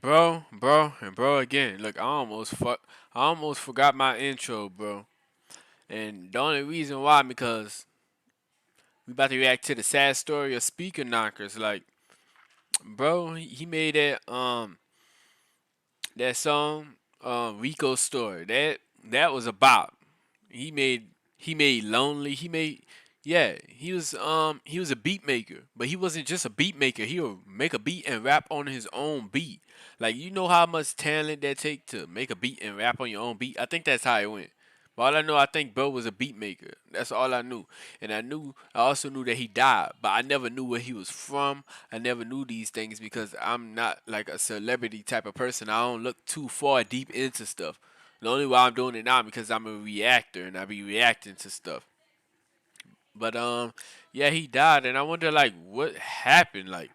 bro again. Look, I almost forgot my intro, bro. And the only reason why, because we about to react to the sad story of Speaker Knockers. Like, bro, he made that song, Rico's Story. That was a bop. He made he made Lonely. He was a beat maker, but he wasn't just a beat maker. He would make a beat and rap on his own beat. Like, you know how much talent that take to make a beat and rap on your own beat. I think that's how it went. But all I know, I think bro was a beat maker. That's all I knew. And I also knew that he died, but I never knew where he was from. I never knew these things because I'm not like a celebrity type of person. I don't look too far deep into stuff. The only why I'm doing it now because I'm a reactor and I be reacting to stuff. But yeah, he died, and I wonder like what happened. Like,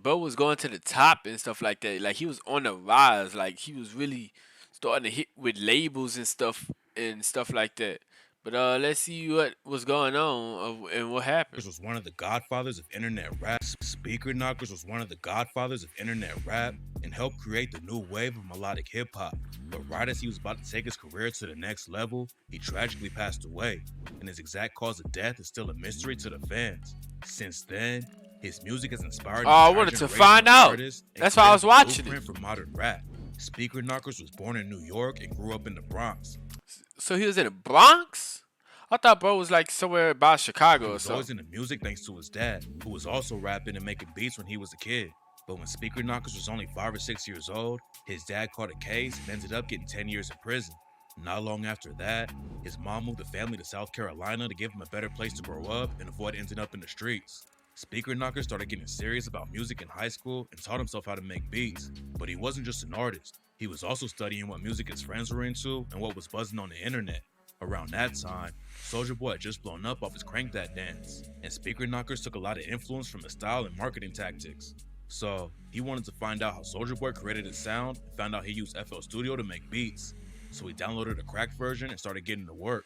bro was going to the top and stuff like that. Like, he was on the rise. Like, he was really starting to hit with labels and stuff like that. But let's see what was going on and what happened. Was one of the godfathers of internet rap. Speaker Knockers was one of the godfathers of internet rap and helped create the new wave of melodic hip hop. But right as he was about to take his career to the next level, he tragically passed away, and his exact cause of death is still a mystery to the fans. Since then, his music has inspired Oh, an I entire wanted to generation find of out. artists and That's why I created was the watching it. blueprint for modern rap. Speaker Knockers was born in New York and grew up in the Bronx. So he was in the Bronx? I thought bro was like somewhere about He Chicago or was always something. into music thanks to his dad, who was also rapping and making beats when he was a kid. But when Speaker Knockers was only 5 or 6 years old, his dad caught a case and ended up getting 10 years in prison. Not long after that, his mom moved the family to South Carolina to give him a better place to grow up and avoid ending up in the streets. Speaker Knockers started getting serious about music in high school and taught himself how to make beats. But he wasn't just an artist, he was also studying what music his friends were into and what was buzzing on the internet. Around that time, Soulja Boy had just blown up off his Crank That dance, and Speaker Knockers took a lot of influence from his style and marketing tactics. So, he wanted to find out how Soulja Boy created his sound and found out he used FL Studio to make beats. So he downloaded a cracked version and started getting to work.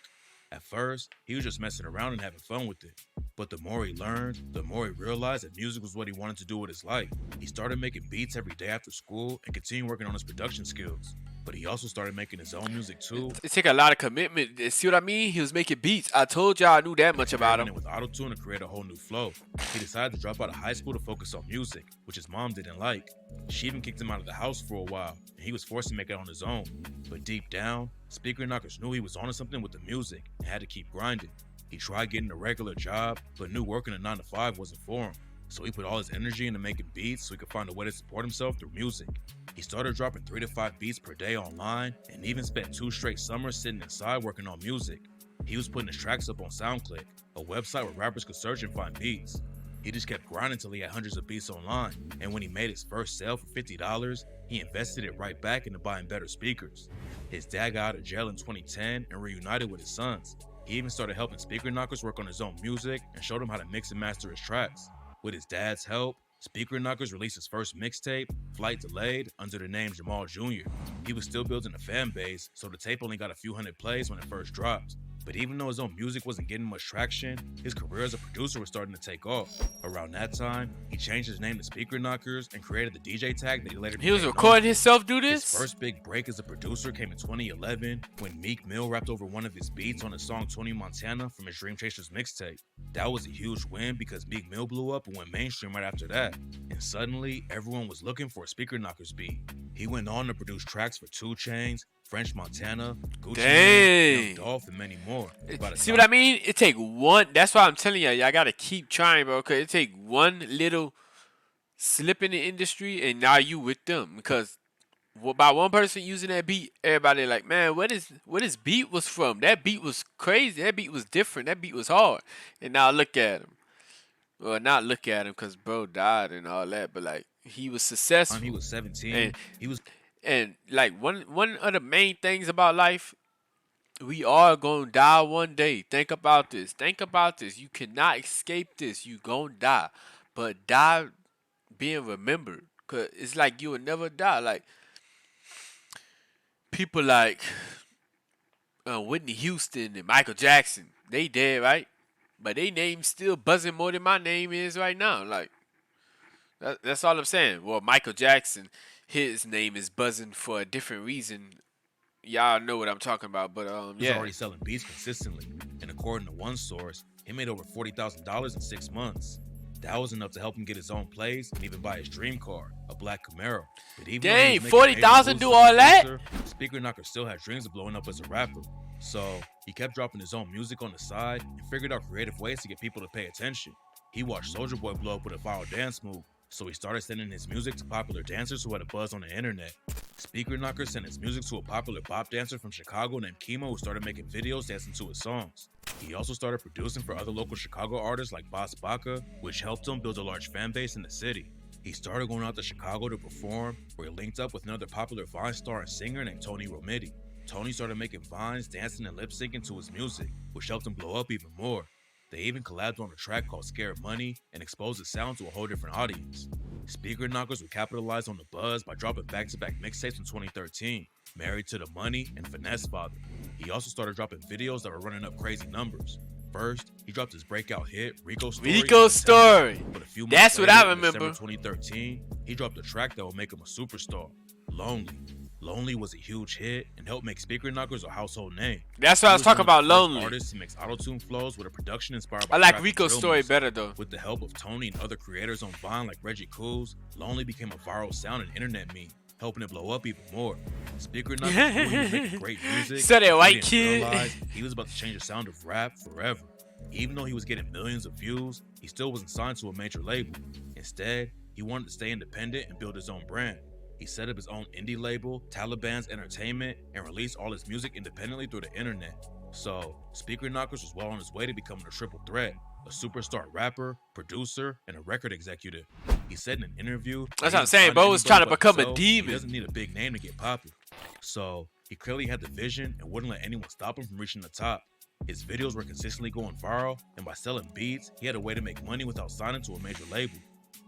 At first, he was just messing around and having fun with it. But the more he learned, the more he realized that music was what he wanted to do with his life. He started making beats every day after school and continued working on his production skills. But he also started making his own music too, It take a lot of commitment. See what I mean? He was making beats. I told y'all I knew that much about him. experimenting with autotune to create a whole new flow. He decided to drop out of high school to focus on music, which his mom didn't like. She even kicked him out of the house for a while, and he was forced to make it on his own. But deep down, Speaker Knockers knew he was onto something with the music and had to keep grinding. He tried getting a regular job, but knew working a 9 to 5 wasn't for him. So he put all his energy into making beats so he could find a way to support himself through music. He started dropping 3 to 5 beats per day online and even spent 2 straight summers sitting inside working on music. He was putting his tracks up on SoundClick, a website where rappers could search and find beats. He just kept grinding until he had hundreds of beats online, and when he made his first sale for $50, he invested it right back into buying better speakers. His dad got out of jail in 2010 and reunited with his sons. He even started helping Speaker Knockers work on his own music and showed him how to mix and master his tracks. With his dad's help, Speaker Knockers released his first mixtape, Flight Delayed, under the name Jamal Jr. He was still building a fan base, so the tape only got a few hundred plays when it first dropped. But even though his own music wasn't getting much traction, his career as a producer was starting to take off. Around that time, he changed his name to Speaker Knockers and created the DJ tag that he later He was became known recording for. himself do His this? first big break as a producer came in 2011 when Meek Mill rapped over one of his beats on his song Tony Montana from his Dream Chasers mixtape. That was a huge win because Meek Mill blew up and went mainstream right after that. And suddenly, everyone was looking for a Speaker Knockers beat. He went on to produce tracks for 2 Chainz, French Montana, Gucci Mane, Young Dang. Dolph, and many more. By the See time what I mean? It take one. That's why I'm telling y'all gotta keep trying, bro. Cause it take one little slip in the industry, and now you with them. Because by one person using that beat, everybody like, man, what this beat was from? That beat was crazy. That beat was different. That beat was hard. And now look at him. Well, not look at him, cause bro died and all that. But like, he was he successful, was 17, and he was like one of the main things about life, we are gonna die one day. Think about this. Think about this. You cannot escape this. You gonna die, but die being remembered. Cause it's like you will never die. Like people like Whitney Houston and Michael Jackson, they dead, right? But they name still buzzing more than my name is right now. Like That's all I'm saying. Well, Michael Jackson, his name is buzzing for a different reason. Y'all know what I'm talking about, but He was yeah. already selling beats consistently, and according to one source, he made over $40,000 in 6 months. That was enough to help him get his own place and even buy his dream car, a black Camaro. But even though he Dang, was making major 40,000 moves do as a all that? producer, Speaker Knocker still had dreams of blowing up as a rapper. So he kept dropping his own music on the side and figured out creative ways to get people to pay attention. He watched Soulja Boy blow up with a viral dance move, so he started sending his music to popular dancers who had a buzz on the internet. Speaker Knockerz sent his music to a popular bop dancer from Chicago named Kimo, who started making videos dancing to his songs. He also started producing for other local Chicago artists like Boss Baca, which helped him build a large fan base in the city. He started going out to Chicago to perform, where he linked up with another popular Vine star and singer named Tony Romiti. Tony started making vines, dancing, and lip syncing to his music, which helped him blow up even more. They even collabed on a track called Scared Money and exposed his sound to a whole different audience. Speaker Knockers would capitalize on the buzz by dropping back-to-back mixtapes in 2013, Married to the Money and Finesse Father. He also started dropping videos that were running up crazy numbers. First, he dropped his breakout hit, Rico Story. Rico Story. But a few months That's what later, I in December remember. 2013, he dropped a track that would make him a superstar, Lonely. Lonely was a huge hit and helped make Speaker Knockers a household name. That's what I was talking about, Lonely. Artist who makes auto-tune flows with a production inspired by I like trap and Rico's drill story music. better though. With the help of Tony and other creators on Vine like Reggie Coos, Lonely became a viral sound and internet meme, helping it blow up even more. Speaker Knockers knew he was making great music. So that but white he didn't kid. realize he was about to change the sound of rap forever. Even though he was getting millions of views, he still wasn't signed to a major label. Instead, he wanted to stay independent and build his own brand. He set up his own indie label, Taliban's Entertainment, and released all his music independently through the internet. So, Speaker Knockers was well on his way to becoming a triple threat, a superstar rapper, producer, and a record executive. He said in an interview, That's what I'm saying, bro. Was trying to become a He demon. doesn't need a big name to get popular. So, he clearly had the vision and wouldn't let anyone stop him from reaching the top. His videos were consistently going viral, and by selling beats, he had a way to make money without signing to a major label.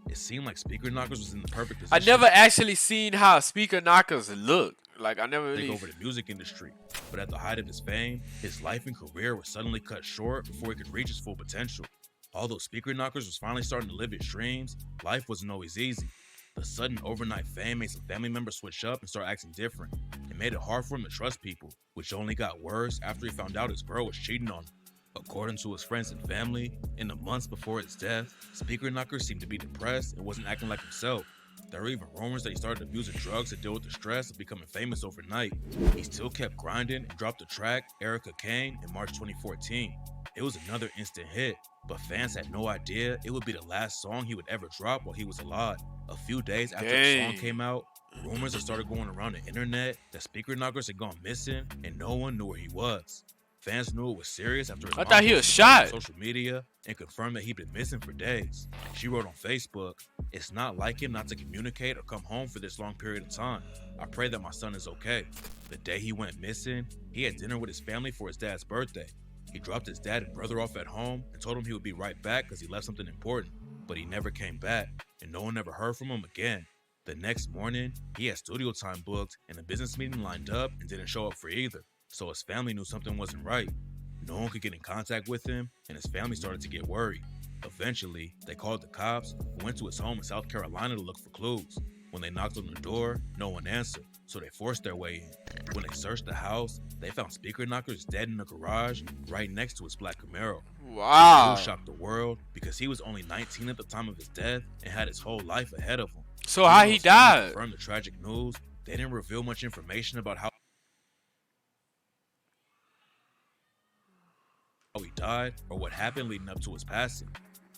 It seemed like Speaker Knockers was in the perfect I position never actually seen how Speaker Knockers look. Like I never to take really. over the music industry. But at the height of his fame, his life and career were suddenly cut short before he could reach his full potential. Although Speaker Knockers was finally starting to live his dreams, life wasn't always easy. The sudden overnight fame made some family members switch up and start acting different. It made it hard for him to trust people, which only got worse after he found out his girl was cheating on him. According to his friends and family, in the months before his death, Speaker Knockers seemed to be depressed and wasn't acting like himself. There were even rumors that he started abusing drugs to deal with the stress of becoming famous overnight. He still kept grinding and dropped the track Erica Kane in March 2014. It was another instant hit, but fans had no idea it would be the last song he would ever drop while he was alive. A few days after the song Dang. came out, rumors had started going around the internet that Speaker Knockers had gone missing and no one knew where he was. Fans knew it was serious after his I mom thought he was posted about it shot. on social media and confirmed that he'd been missing for days. She wrote on Facebook, "It's not like him not to communicate or come home for this long period of time. I pray that my son is okay." The day he went missing, he had dinner with his family for his dad's birthday. He dropped his dad and brother off at home and told him he would be right back because he left something important. But he never came back, and no one ever heard from him again. The next morning, he had studio time booked and a business meeting lined up and didn't show up for either. So his family knew something wasn't right. No one could get in contact with him, and his family started to get worried. Eventually, they called the cops, who went to his home in South Carolina to look for clues. When they knocked on the door, no one answered, so they forced their way in. When they searched the house, they found Speaker Knockers dead in the garage, right next to his black Camaro. Wow. News shocked the world because he was only 19 at the time of his death and had his whole life ahead of him. So how he Even though his family died? confirmed the tragic news, they didn't reveal much information about how he died or what happened leading up to his passing.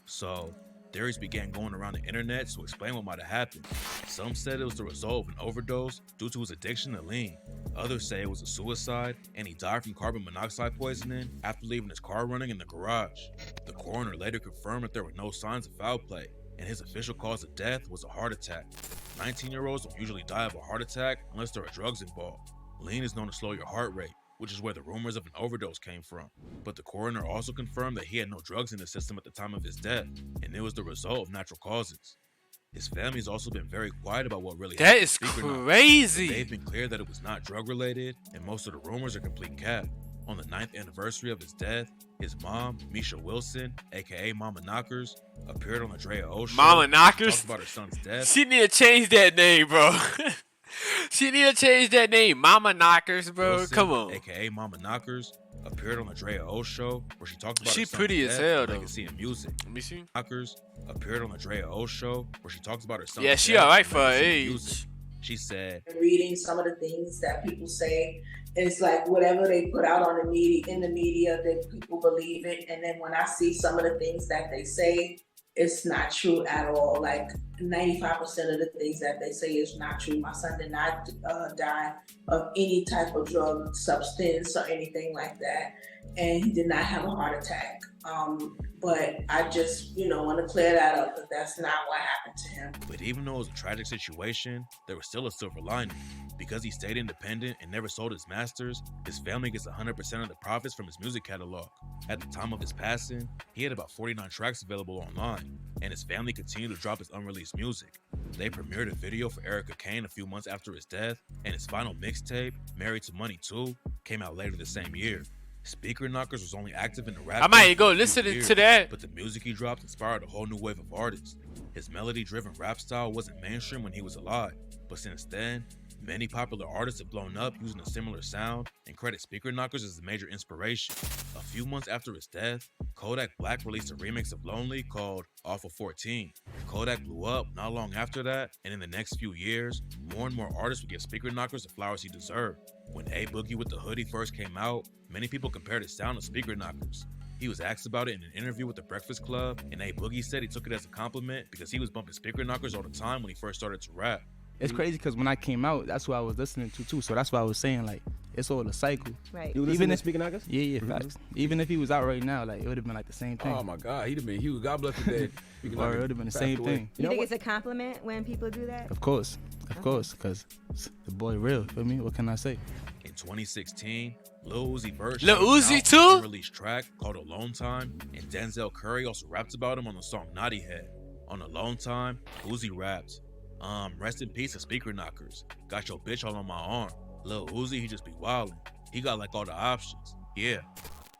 So, theories began going around the internet to explain what might have happened. Some said it was the result of an overdose due to his addiction to lean. Others say it was a suicide and he died from carbon monoxide poisoning after leaving his car running in the garage. The coroner later confirmed that there were no signs of foul play, and his official cause of death was a heart attack. 19-year-olds don't usually die of a heart attack unless there are drugs involved. Lean is known to slow your heart rate, which is where the rumors of an overdose came from. But the coroner also confirmed that he had no drugs in his system at the time of his death, and it was the result of natural causes. His family has also been very quiet about what really That happened is to Speaker Knockers. crazy. They've been clear that it was not drug related, and most of the rumors are complete cap. On the ninth anniversary of his death, his mom, Misha Wilson, aka Mama Knockerz, appeared on the Drea O show Mama where she talked Knockers. about her son's death. She need to change that name, bro. She need to change that name. Mama Knockers, bro. Wilson, Come on. aka Mama Knockerz, appeared on the Drea O show where she talked about her She son's pretty as death hell, and though. legacy in music. Let me see. Knockerz appeared on the Drea O show where she talks about her son's Yeah, death she alright and for her legacy in music. age. She said, reading some of the things that people say. It's like whatever they put out on the media, in the media, that people believe it. And then when I see some of the things that they say, it's not true at all. Like 95% of the things that they say is not true. My son did not die of any type of drug substance or anything like that. And he did not have a heart attack. But I just, want to clear that up, that that's not what happened to him. but even though it was a tragic situation, there was still a silver lining. Because he stayed independent and never sold his masters, his family gets 100% of the profits from his music catalog. At the time of his passing, he had about 49 tracks available online, and his family continued to drop his unreleased music. They premiered a video for Erica Kane a few months after his death, and his final mixtape, Married to Money 2, came out later the same year. Speaker Knockerz was only active in the rap I might game go for a few listen years, to that. but the music he dropped inspired a whole new wave of artists. His melody-driven rap style wasn't mainstream when he was alive, but since then, many popular artists have blown up using a similar sound and credit Speaker Knockerz as a major inspiration. A few months after his death, Kodak Black released a remix of Lonely called Off of 14. Kodak blew up not long after that, and in the next few years, more and more artists would give Speaker Knockerz the flowers he deserved. When A Boogie with the Hoodie first came out, many people compared his sound to Speaker Knockerz. He was asked about it in an interview with The Breakfast Club, and A Boogie said he took it as a compliment because he was bumping Speaker Knockerz all the time when he first started to rap. It's crazy because when I came out, that's what I was listening to too. So that's why I was saying, like, it's all a cycle. Right. You listen Even to if- Speaking Knockerz? Yeah, facts. Even if he was out right now, like, it would have been like the same thing. Oh my God, he'd have been huge. God bless the dead. Speaking Or it Knockerz would have been the passed same away. thing. You know think what? it's a compliment when people do that? Of course, because the boy real. Feel me? What can I say? In 2016, Lil Uzi Vert Lil shouted Uzi out too? on an unreleased track called Alone Time, and Denzel Curry also rapped about him on the song Naughty Head. On Alone Time, Uzi raps, rest in peace to Speaker Knockerz. Got your bitch all on my arm. Lil Uzi, he just be wildin'. He got like all the options. Yeah.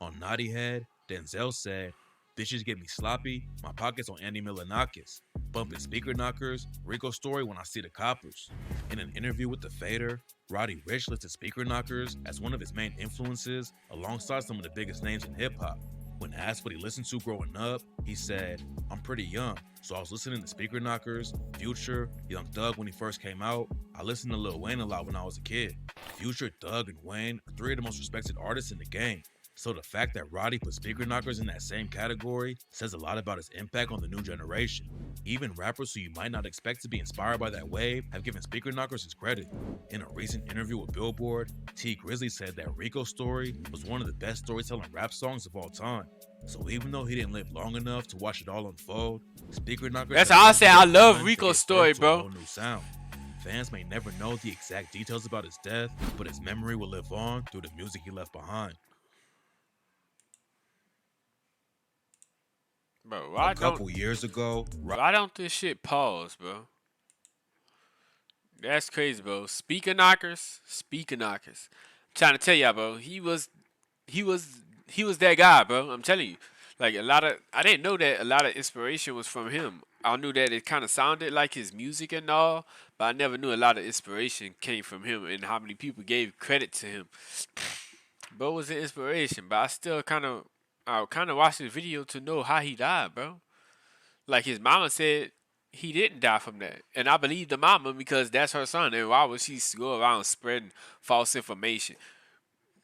On Naughty Head, Denzel said, bitches get me sloppy, my pockets on Andy Milonakis. Bumping Speaker Knockerz, Rico Story when I see the coppers. In an interview with The Fader, Roddy Ricch listed Speaker Knockerz as one of his main influences alongside some of the biggest names in hip hop. When asked what he listened to growing up, he said, I'm pretty young, so I was listening to Speaker Knockerz, Future, Young Thug when he first came out. I listened to Lil Wayne a lot when I was a kid. Future, Thug, and Wayne are three of the most respected artists in the game. So the fact that Roddy put Speaker Knockerz in that same category says a lot about his impact on the new generation. Even rappers who you might not expect to be inspired by that wave have given Speaker Knockerz his credit. In a recent interview with Billboard, T Grizzly said that Rico Story was one of the best storytelling rap songs of all time. So even though he didn't live long enough to watch it all unfold, Speaker Knockerz That's has how I done say I what love he Rico's gave story, birth to a bro. whole new sound. Fans may never know the exact details about his death, but his memory will live on through the music he left behind. Bro, A couple years ago, why don't this shit pause, bro? That's crazy, bro. Speaker Knockerz. I'm trying to tell y'all, bro. He was that guy, bro. I'm telling you. Like I didn't know that a lot of inspiration was from him. I knew that it kind of sounded like his music and all, but I never knew a lot of inspiration came from him and how many people gave credit to him. Bro was an inspiration, but I kind of watched this video to know how he died, bro. Like his mama said, he didn't die from that, and I believe the mama because that's her son. And why would she go around spreading false information,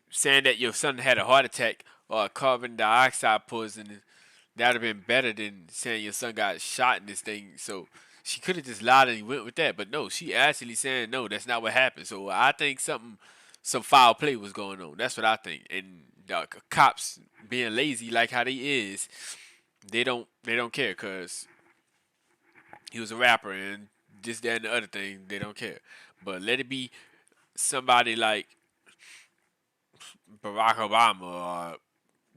saying that your son had a heart attack or a carbon dioxide poisoning? That'd have been better than saying your son got shot in this thing. So she could have just lied and went with that, but no, she actually saying no, that's not what happened. So I think some foul play was going on. That's what I think. And the cops being lazy like how they is, they don't care because he was a rapper and this, that, and the other thing. They don't care. But let it be somebody like Barack Obama or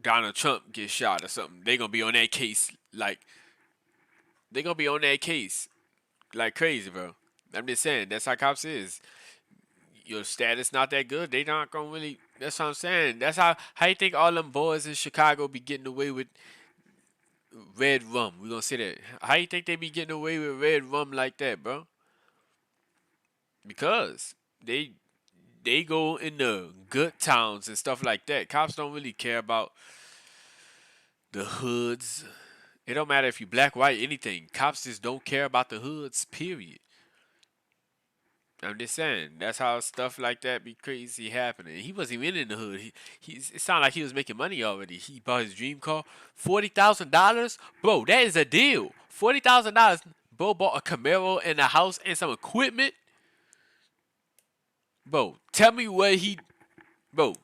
Donald Trump get shot or something. They gonna be on that case like crazy, bro. I'm just saying that's how cops is. your status not that good, they not gonna really. That's what I'm saying. That's how you think all them boys in Chicago be getting away with red rum. We gonna say that. How you think they be getting away with red rum like that, bro? Because they go in the good towns and stuff like that. Cops don't really care about the hoods. It don't matter if you black, white, anything. Cops just don't care about the hoods, period. I'm just saying, that's how stuff like that be crazy happening. He wasn't even in the hood. It sounded like he was making money already. He bought his dream car, $40,000, bro. That is a deal. $40,000. Bro bought a Camaro and a house and some equipment. Bro, tell me where bro.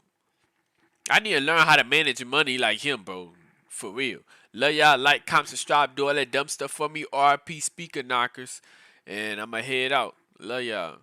I need to learn how to manage money like him, bro. For real. Love y'all. Like, comment, subscribe, do all that dumb stuff for me. RP Speaker Knockers, and I'ma head out. Love y'all.